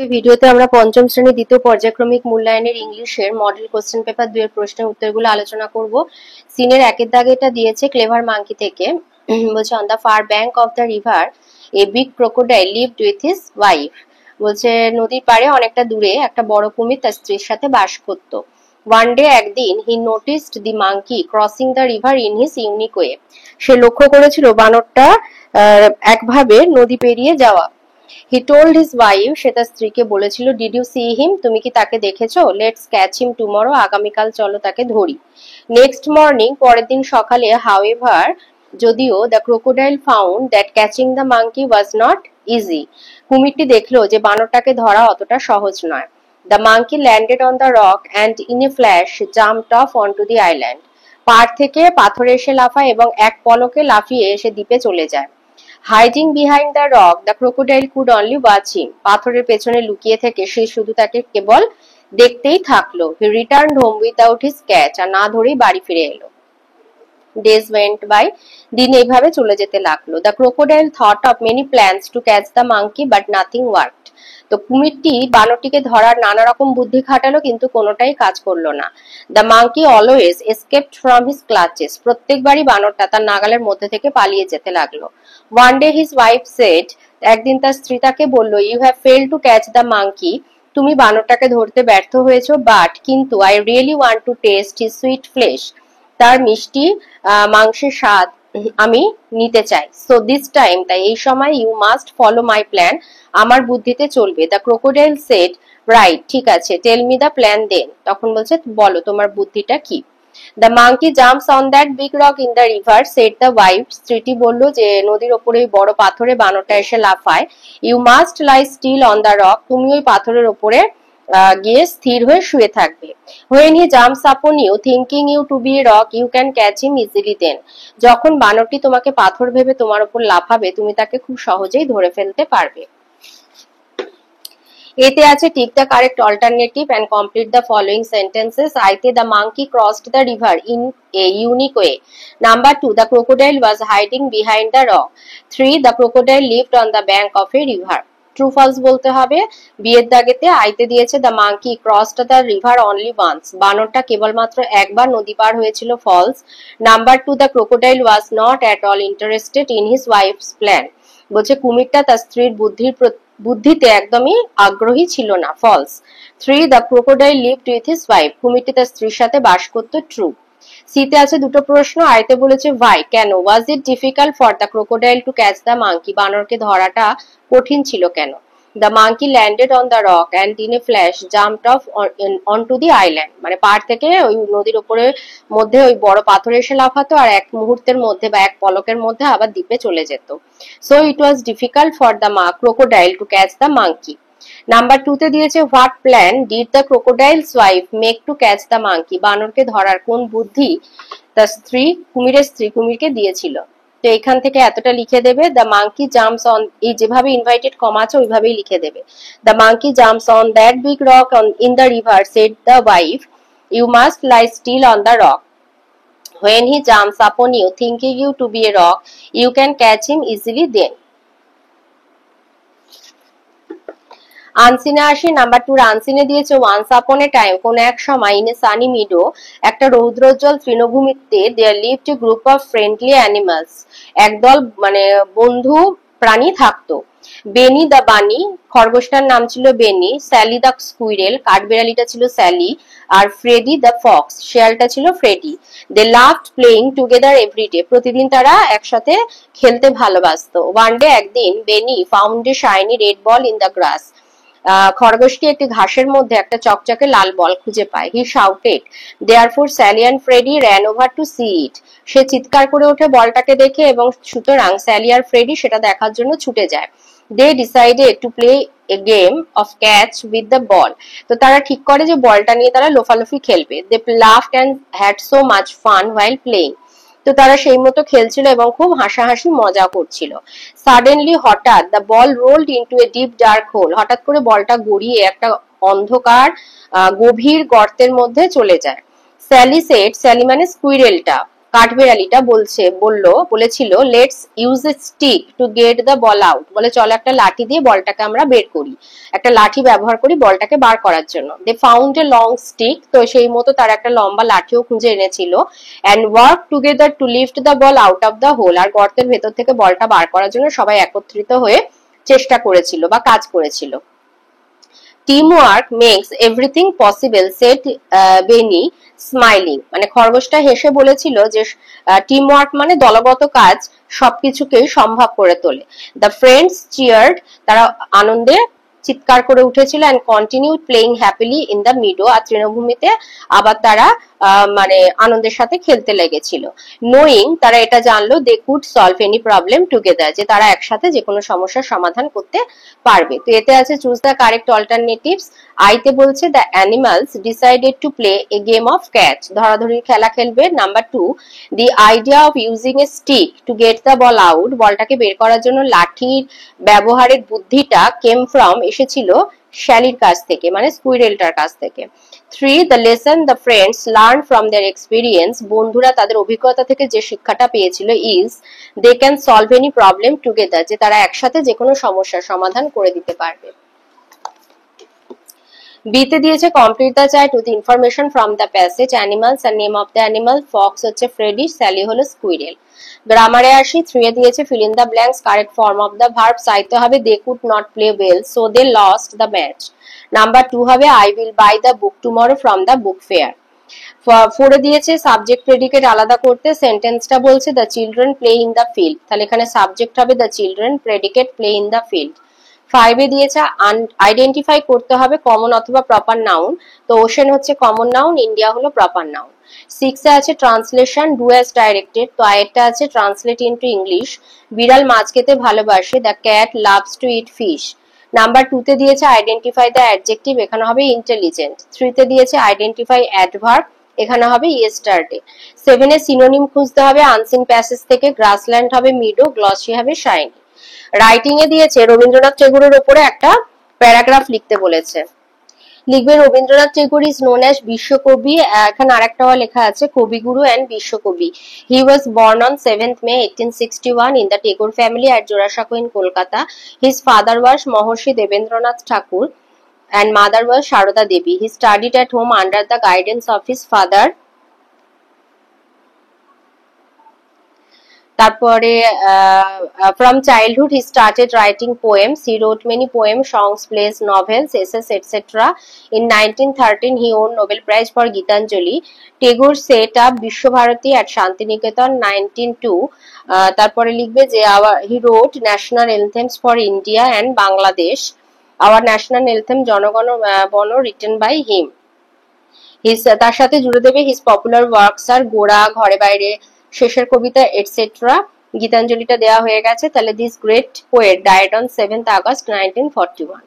এই ভিডিওতে আমরা পঞ্চম শ্রেণীর দ্বিতীয় পর্যায়ক্রমিক মূল্যায়নের ইংলিশের মডেল কোশ্চেন পেপার 2 এর প্রশ্নের উত্তরগুলো আলোচনা করব। সিনের একের দাগে এটা দিয়েছে ক্লেভার মাঙ্কি থেকে। বলছে on the far bank of the river a big crocodile lived with his wife. বলছে নদীর পাড়ে অনেকটা দূরে একটা বড় কুমির তার স্ত্রীর সাথে বাস করত। ওয়ান ডে একদিন he noticed the monkey crossing the river in his unique way. সে লক্ষ্য করেছিল বানরটা একভাবে নদী পেরিয়ে যাওয়া। He told his wife, সে তার স্ত্রীকে বলেছিল, Did you see him? তুমি কি তাকে দেখেছো? Let's catch him tomorrow. আগামীকাল চলো তাকে ধরি। Next morning, পরের দিন সকালে, however, যদিও the crocodile found that catching the monkey was not easy. কুমিরটি দেখলো যে বানরটাকে ধরা অতটা সহজ নয়। The monkey landed on the rock and in a flash jumped off onto the island. পাড় থেকে পাথরে এসে লাফায় এবং এক পলকে লাফিয়ে এসে দ্বীপে চলে যায়। Hiding behind the rock, the crocodile could only watch him. পাথরের পেছনে লুকিয়ে থেকে সে শুধু তাকে কেবল দেখতেই থাকলো। He returned home without his catch. আর না ধরেই বাড়ি ফিরে এলো। Days went by. দিন এইভাবে চলে যেতে লাগলো। The crocodile thought of many plans to catch the monkey, but nothing worked. তো কুমিরটি বানরটিকে ধরার নানা রকম বুদ্ধি খাটালো কিন্তু কোনোটাই কাজ করলো না। The monkey always escaped from his clutches. প্রত্যেকবারই বানরটা তার নাগালের মধ্যে থেকে পালিয়ে যেতে লাগলো। One day his wife said, একদিন তার স্ত্রী তাকে বলল, You have failed to catch the monkey. তুমি বানরটাকে ধরতে ব্যর্থ হয়েছো, but কিন্তু I really want to taste his sweet flesh. তার মিষ্টি মাংসের স্বাদ আমি নিতে চাই। সো দিস টাইম, তাই এই সময় you must follow my plan, আমার বুদ্ধিতে চলবে। দ্য ক্রোকোডাইল সেড, রাইট, ঠিক আছে, tell me the plan then. তখন বলছে, বলো তোমার বুদ্ধিটা কি। The monkey jumps on that big rock in the river, said the wife. স্ত্রীটি বলল যে নদীর ওপরে বড় পাথরে বানরটা এসে লাফায়। You must lie still on the rock, তুমি ওই পাথরের ওপরে গিয়ে স্থির হয়ে শুয়ে থাকবে। When he jumps upon you, thinking you to be a rock, you can catch him easily then. যখন বানরটি তোমাকে পাথর ভেবে তোমার উপর লাফাবে, তুমি তাকে খুব সহজেই ধরে ফেলতে পারবে। এতে আছে tick the correct alternative and complete the following sentences. আইতে the monkey crossed the river in a unique way. Number 2, the crocodile was hiding behind the rock. 3, the crocodile lived on the bank of a river. True false বলতে হবে। বিয়ের দাগেতে আইতে দিয়েছে the monkey crossed the river only once, বানরটা কেবলমাত্র একবার নদী পার হয়েছিল, false. Number 2, the crocodile was not at all interested in his wife's plan, বলছে কুমিরটা তার স্ত্রীর বুদ্ধিতে একদমই আগ্রহী ছিল না, false. 3, the crocodile lived with his wife, কুমিরটি তার স্ত্রীর সাথে বাস করত, ট্রু। সিতে আছে দুটো প্রশ্ন। আইতে বলেছে ভাই, কেন। Was it difficult for the crocodile to catch the monkey, বানরকে ধরাটা কঠিন ছিল কেন। The monkey landed on the rock and in a flash jumped off on to the island, মানে পাড় থেকে ওই নদীর উপরে মধ্যে ওই বড় পাথর এসে লাফাতো আর এক মুহূর্তের মধ্যে বা এক পলকের মধ্যে আবার দ্বীপে চলে যেত। So it was difficult for the crocodile to catch the monkey. Number 2 তে দিয়েছে what plan did the crocodile's wife make to catch the monkey, বানরকে ধরার কোন বুদ্ধি তার স্ত্রী কুমিরের স্ত্রী কুমিরকে দিয়েছিল। তো এখান থেকে এতটা লিখে দেবে। দ্য মাঙ্কি জাম্পস অন, এই যেভাবে ইনভাইটেড কমা আছে ওইভাবেই লিখে দেবে। The monkey jumps on that big rock in the river, said the wife, you must lie still on the rock. When he jumps upon you, thinking you to be a rock, you can catch him easily then. আনসিনে আসি। Number 2, আনসিনে দিয়েছে once upon এ time, কোন এক সময়, in a sunny meadow, একটা রৌদ্রোজ্জ্বল তৃণভূমিতে, there lived a group of friendly animals, একদল মানে বন্ধু প্রাণী থাকতো। বেনি দ্য বানি, খরগোশটার নাম ছিল বেনি। স্যালি দ্য স্কুইরেল, কাঠবেড়ালিটা ছিল স্যালি। আর ফ্রেডি দ্য ফক্স, শেয়ালটা ছিল Freddie. They loved playing together everyday, প্রতিদিন তারা একসাথে খেলতে ভালোবাসতো। ওয়ান ডে একদিন, Benny found a shiny red ball in the grass, খরগোশটি একটি ঘাসের মধ্যে একটা চকচকে লাল বল খুঁজে পায়। He shouted, therefore Sally and Freddie ran over to see it, সে চিৎকার করে ওঠে বলটাকে দেখে এবং সুতরাং স্যালি আর ফ্রেডি সেটা দেখার জন্য ছুটে যায়। They decided to play a game of catch with the ball, তো তারা ঠিক করে যে বলটা নিয়ে তারা লোফালোফি খেলবে। They laughed and had so much fun while playing, তো তারা সেই মতো খেলছিল এবং খুব হাসাহাসি মজা করছিল। সাডেনলি, হঠাৎ, the ball rolled into a deep dark hole, হঠাৎ করে বলটা গড়িয়ে একটা অন্ধকার গভীর গর্তের মধ্যে চলে যায়। স্যালি সেড, স্যালি মানে স্কুইরেলটা, কাঠবেড়ালিটা বলেছিল let's use a stick to get the ball out, বলে চলো একটা লাঠি দিয়ে বলটাকে আমরা বের করি, একটা লাঠি ব্যবহার করি বলটাকে বার করার জন্য। They found a long stick, তো সেই মতো তারা একটা লম্বা লাঠিও খুঁজে এনেছিল। And work together to lift the ball out of the hole, আর গর্তের ভেতর থেকে বলটা বার করার জন্য সবাই একত্রিত হয়ে চেষ্টা করেছিল বা কাজ করেছিল। Teamwork makes everything possible, said Benny smiling, মানে খরগোশটা হেসে বলেছিল যে টিমওয়ার্ক মানে দলগত কাজ সবকিছুকেই সম্ভব করে তোলে। দ্য ফ্রেন্ডস চিয়ার্ড, তারা আনন্দে চিৎকার করে উঠেছিল। And continue playing happily in the meadow, আর তৃণভূমিতে আবার তারা মানে আনন্দের সাথে খেলতে লেগেছিল। নোয়িং, তারা এটা জানলো they could solve any problem together, যে তারা একসাথে যে কোনো সমস্যার সমাধান করতে পারবে। তো এতে আছে চুজ দ্য কারেক্ট অল্টারনেটিভস। আইতে বলছে the animals decided to play a game of catch, ধরাধরির খেলা খেলবে। Number 2, the idea of using a stick to get the ball out, বলটাকে বের করার জন্য লাঠির ব্যবহারের বুদ্ধিটা কেম ফ্রম, এসেছিল শ্যালির কাছ থেকে, মানে স্কুইরেলটার কাছ থেকে। 3, the lesson the friends learn from their experience, বন্ধুরা তাদের অভিজ্ঞতা থেকে যে শিক্ষাটা পেয়েছিল is they can solve any problem together, যে তারা একসাথে যে কোনো সমস্যার সমাধান করে দিতে পারবে। বিতে দিয়েছে complete the chart with information from the passage, animals are name of the animal, fox হচ্ছে ফ্রেডি, স্যালি হলো স্কুইরেল। গ্রামারে আসি, 3 এ দিয়েছে fill in the blanks, correct form of the verb, চাইতে হবে they could not play well so they lost the match. Number 2 হবে I will buy the book tomorrow from the book fair. 4 এ দিয়েছে subject predicate আলাদা করতে, সেন্টেন্সটা বলছে the children play in the field, তাহলে এখানে সাবজেক্ট হবে the children, predicate play in the field. 5 এ দিয়েছে আইডেন্টিফাই করতে হবে কমন অথবা প্রপার নাউন, তো ওশেন হচ্ছে কমন নাউন, ইন্ডিয়া হলো প্রপার নাউন। 6 এ আছে ট্রান্সলেশন, ডু অ্যাজ ডাইরেক্টেড, তো আয়েরটা আছে ট্রান্সলেট ইনটু ইংলিশ, বিড়াল মাছ খেতে ভালোবাসে, the cat loves to it fish. Number 2 তে দিয়েছে আইডেন্টিফাই দ্য অ্যাডজেক্টিভ, এখানে হবে ইন্টেলিজেন্ট। 3 তে দিয়েছে আইডেন্টিফাই অ্যাডভার্ব, এখানে হবে ইয়েস্টারডে। 7 এ সিনোনিম খুঁজতে হবে আনসিন প্যাসেজ থেকে, গ্রাসল্যান্ড হবে মিডো, গ্লসি হবে শাইনি। রাইটিং এ দিয়েছে রবীন্দ্রনাথ টেগোরের উপরে একটা প্যারাগ্রাফ লিখতে বলেছে, লিখবে Rabindranath Tagore is known as Biswakabi, এখানে আরেকটাও লেখা আছে Kabiguru and Biswakabi. He was born on 7th May 1861 in the Tagore family at Jorasanko in Kolkata. His father was Maharshi Debendranath Thakur and mother was Sharoda Devi. He studied at home under the guidance of his father. তারপরে from childhood he started writing poems. He wrote many poems, songs, plays, novels, essays, etc. In 1913 he won Nobel Prize for Gitanjali. Tagore set up Vishwabharati at Shantiniketan 1902. তারপরে লিখবে যে he wrote national anthems for India and Bangladesh. Our national anthem জনগণ বন written by him. তার সাথে জুড়ে দেবে his popular works are গোড়া, ঘরে বাইরে, শেষের কবিতা এটসেট্রা। গীতাঞ্জলিটা দেওয়া হয়ে গেছে। তাহলে this great poet died on 7th August 1941.